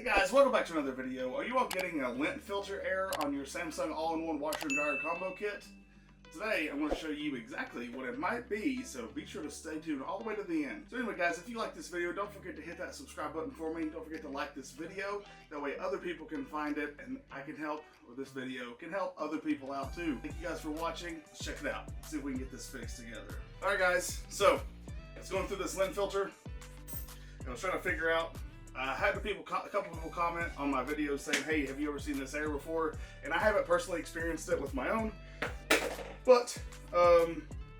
Guys, welcome back to another video. Are you all getting a lint filter error on your Samsung all-in-one washer and dryer combo kit? Today, I'm going to show you exactly what it might be, so be sure to stay tuned all the way to the end. So anyway guys, if you like this video, don't forget to hit that subscribe button for me. Don't forget to like this video. That way other people can find it and I can help, or this video can help other people out too. Thank you guys for watching. Let's check it out. See if we can get this fixed together. Alright guys, so it's going through this lint filter. I was trying to figure out, I had a couple people comment on my videos saying, hey, have you ever seen this error before? And I haven't personally experienced it with my own, but I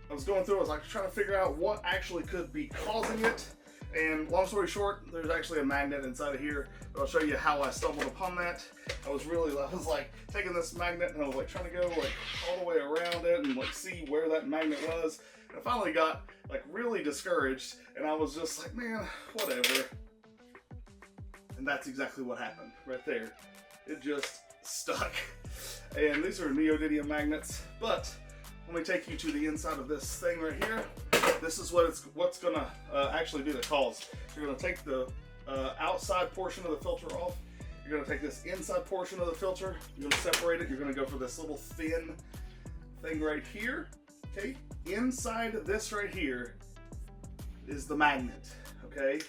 was going through, I was like trying to figure out what actually could be causing it. And long story short, there's actually a magnet inside of here, but I'll show you how I stumbled upon that. I was like taking this magnet and I was like trying to go like all the way around it and like see where that magnet was. And I finally got like really discouraged and I was just like, man, whatever. And that's exactly what happened right there. It just stuck. And these are neodymium magnets, but let me take you to the inside of this thing right here. This is what's gonna actually be the cause. You're gonna take the outside portion of the filter off. You're gonna take this inside portion of the filter. You're gonna separate it. You're gonna go for this little thin thing right here. Okay. Inside this right here is the magnet. Okay.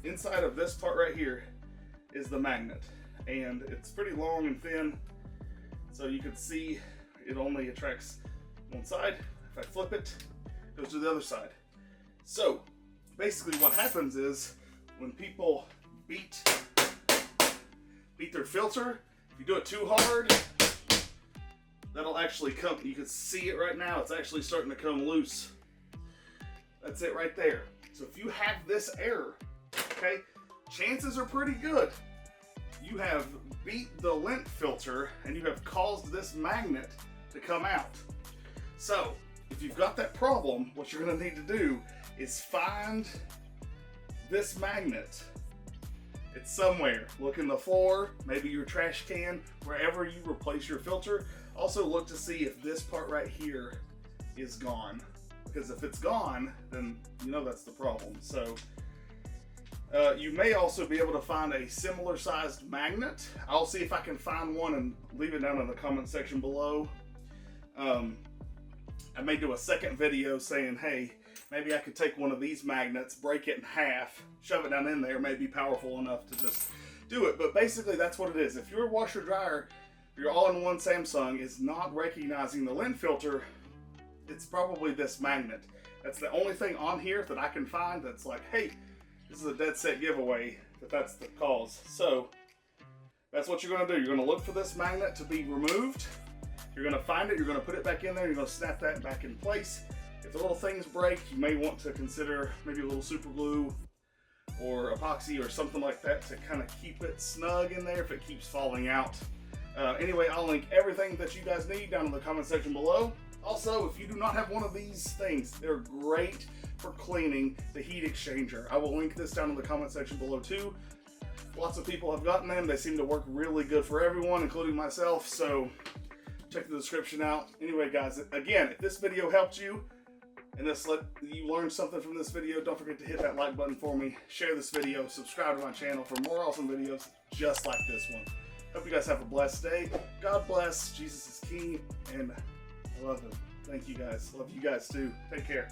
Inside of this part right here is the magnet, and it's pretty long and thin, so you can see it only attracts one side. If I flip it, it goes to the other side. So basically what happens is when people beat their filter, if you do it too hard, that'll actually come. You can see it right now, it's actually starting to come loose. That's it right there. So if you have this error, okay, chances are pretty good you have beat the lint filter and you have caused this magnet to come out. So if you've got that problem, what you're going to need to do is find this magnet. It's somewhere. Look in the floor, maybe your trash can, wherever you replace your filter. Also look to see if this part right here is gone, because if it's gone, then you know that's the problem. So you may also be able to find a similar sized magnet. I'll see if I can find one and leave it down in the comment section below. I may do a second video saying, hey, maybe I could take one of these magnets, break it in half, shove it down in there, may be powerful enough to just do it. But basically that's what it is. If your washer dryer, your all-in-one Samsung is not recognizing the lint filter, it's probably this magnet. That's the only thing on here that I can find that's like, hey, this is a dead set giveaway that that's the cause. So that's what you're going to do. You're going to look for this magnet to be removed. You're going to find it. You're going to put it back in there. You're going to snap that back in place. If the little things break, you may want to consider maybe a little super glue or epoxy or something like that to kind of keep it snug in there if it keeps falling out. Anyway, I'll link everything that you guys need down in the comment section below. Also, if you do not have one of these things, they're great for cleaning the heat exchanger. I will link this down in the comment section below too. Lots of people have gotten them. They seem to work really good for everyone, including myself, so check the description out. Anyway guys, again, if this video helped you and you learned something from this video, don't forget to hit that like button for me, share this video, subscribe to my channel for more awesome videos just like this one. Hope you guys have a blessed day. God bless. Jesus is King, and I love him. Thank you guys. Love you guys too. Take care.